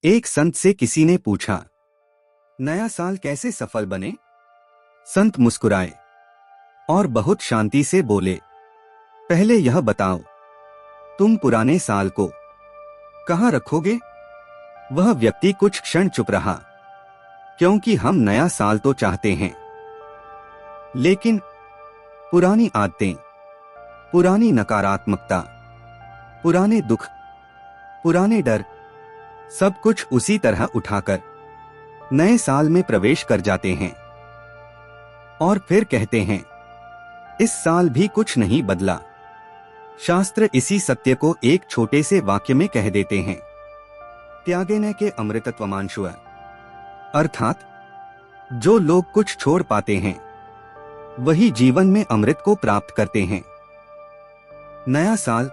एक संत से किसी ने पूछा, नया साल कैसे सफल बने? संत मुस्कुराए और बहुत शांति से बोले, पहले यह बताओ, तुम पुराने साल को कहाँ रखोगे? वह व्यक्ति कुछ क्षण चुप रहा, क्योंकि हम नया साल तो चाहते हैं, लेकिन पुरानी आदतें, पुरानी नकारात्मकता, पुराने दुख, पुराने डर, सब कुछ उसी तरह उठाकर नए साल में प्रवेश कर जाते हैं और फिर कहते हैं, इस साल भी कुछ नहीं बदला। शास्त्र इसी सत्य को एक छोटे से वाक्य में कह देते हैं, त्यागेन के अमृतत्वमांशु, अर्थात जो लोग कुछ छोड़ पाते हैं वही जीवन में अमृत को प्राप्त करते हैं। नया साल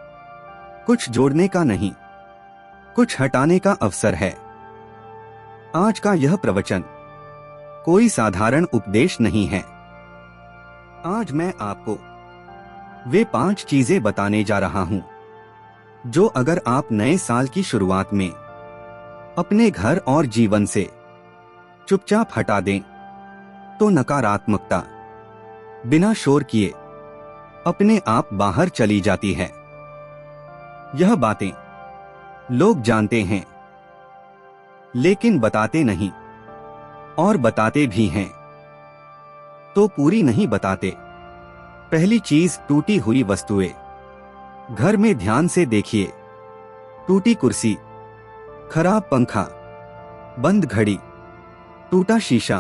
कुछ जोड़ने का नहीं, कुछ हटाने का अवसर है। आज का यह प्रवचन कोई साधारण उपदेश नहीं है। आज मैं आपको वे 5 चीजें बताने जा रहा हूं, जो अगर आप नए साल की शुरुआत में अपने घर और जीवन से चुपचाप हटा दें, तो नकारात्मकता बिना शोर किए अपने आप बाहर चली जाती है। यह बातें लोग जानते हैं, लेकिन बताते नहीं, और बताते भी हैं तो पूरी नहीं बताते। पहली चीज, टूटी हुई वस्तुएं। घर में ध्यान से देखिए, टूटी कुर्सी, खराब पंखा, बंद घड़ी, टूटा शीशा,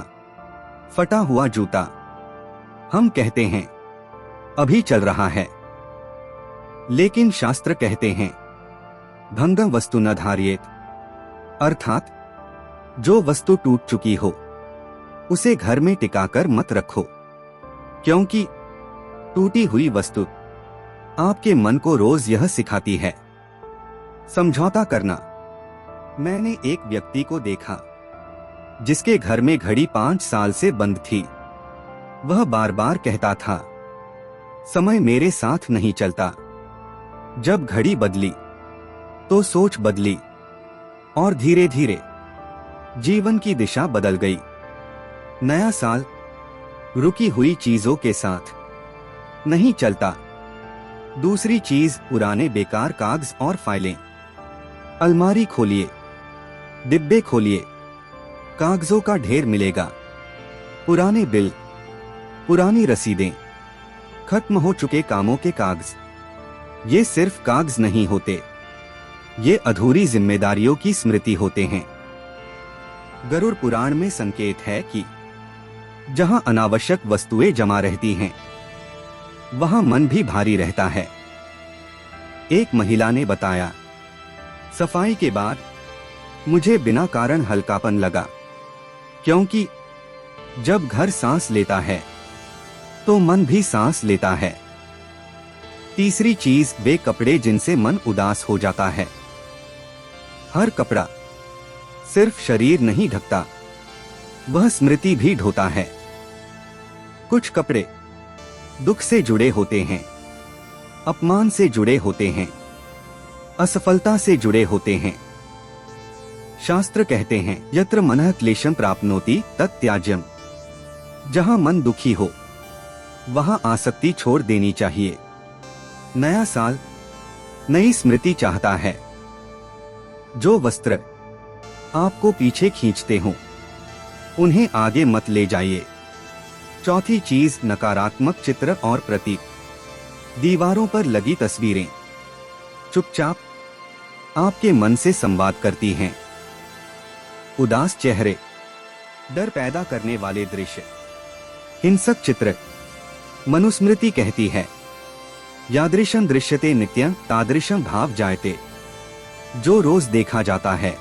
फटा हुआ जूता। हम कहते हैं अभी चल रहा है, लेकिन शास्त्र कहते हैं भंगम वस्तु न धार्येत, अर्थात जो वस्तु टूट चुकी हो उसे घर में टिकाकर मत रखो, क्योंकि टूटी हुई वस्तु आपके मन को रोज यह सिखाती है, समझौता करना। मैंने एक व्यक्ति को देखा जिसके घर में घड़ी 5 साल से बंद थी। वह बार बार कहता था, समय मेरे साथ नहीं चलता। जब घड़ी बदली तो सोच बदली और धीरे धीरे जीवन की दिशा बदल गई। नया साल रुकी हुई चीजों के साथ नहीं चलता। दूसरी चीज, पुराने बेकार कागज और फाइलें। अलमारी खोलिए, डिब्बे खोलिए, कागजों का ढेर मिलेगा। पुराने बिल, पुरानी रसीदें, खत्म हो चुके कामों के कागज। ये सिर्फ कागज नहीं होते, ये अधूरी जिम्मेदारियों की स्मृति होते हैं। गरुड़ पुराण में संकेत है कि जहां अनावश्यक वस्तुएं जमा रहती हैं, वहां मन भी भारी रहता है। एक महिला ने बताया, सफाई के बाद मुझे बिना कारण हल्कापन लगा, क्योंकि जब घर सांस लेता है तो मन भी सांस लेता है। तीसरी चीज, वे कपड़े जिनसे मन उदास हो जाता है। हर कपड़ा सिर्फ शरीर नहीं ढकता, वह स्मृति भी ढोता है। कुछ कपड़े दुख से जुड़े होते हैं, अपमान से जुड़े होते हैं, असफलता से जुड़े होते हैं। शास्त्र कहते हैं, यत्र मनः क्लेशम प्राप्नोति तत् त्याज्यम। जहां मन दुखी हो वहां आसक्ति छोड़ देनी चाहिए। नया साल नई स्मृति चाहता है। जो वस्त्र आपको पीछे खींचते हो उन्हें आगे मत ले जाइए। चौथी चीज, नकारात्मक चित्र और प्रतीक। दीवारों पर लगी तस्वीरें चुपचाप आपके मन से संवाद करती हैं। उदास चेहरे, डर पैदा करने वाले दृश्य, हिंसक चित्र। मनुस्मृति कहती है, यादृशं दृश्यते नित्यं तादृशं भाव जायते। जो रोज देखा जाता है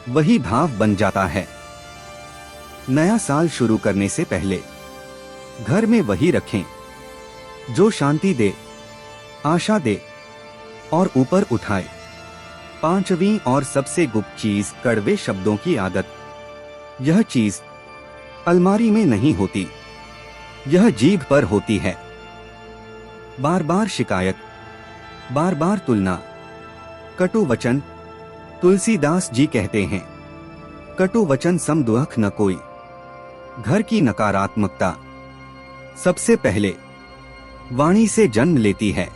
वही भाव बन जाता है। नया साल शुरू करने से पहले घर में वही रखें जो शांति दे, आशा दे और ऊपर उठाए। 5वीं और सबसे गुप्त चीज, कड़वे शब्दों की आदत। यह चीज अलमारी में नहीं होती, यह जीभ पर होती है। बार बार शिकायत, बार बार तुलना, कटु वचन, तुलसीदास जी कहते हैं, कटु वचन सम दुख न कोई। घर की नकारात्मकता सबसे पहले वाणी से जन्म लेती है।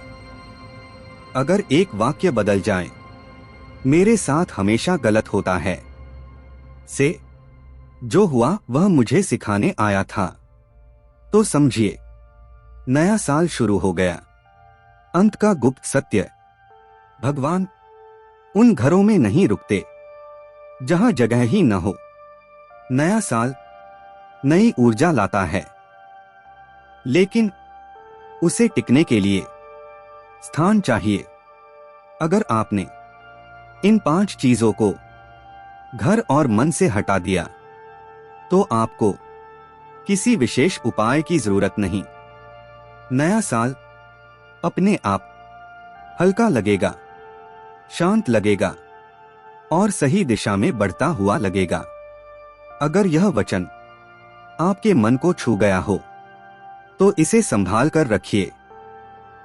अगर एक वाक्य बदल जाए, मेरे साथ हमेशा गलत होता है से जो हुआ वह मुझे सिखाने आया था, तो समझिए नया साल शुरू हो गया। अंत का गुप्त सत्य, भगवान उन घरों में नहीं रुकते जहां जगह ही न हो। नया साल नई ऊर्जा लाता है, लेकिन उसे टिकने के लिए स्थान चाहिए। अगर आपने इन 5 चीजों को घर और मन से हटा दिया, तो आपको किसी विशेष उपाय की जरूरत नहीं। नया साल अपने आप हल्का लगेगा, शांत लगेगा और सही दिशा में बढ़ता हुआ लगेगा। अगर यह वचन आपके मन को छू गया हो, तो इसे संभाल कर रखिए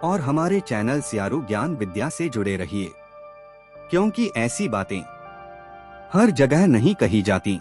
और हमारे चैनल सियारू ज्ञान विद्या से जुड़े रहिए, क्योंकि ऐसी बातें हर जगह नहीं कही जाती।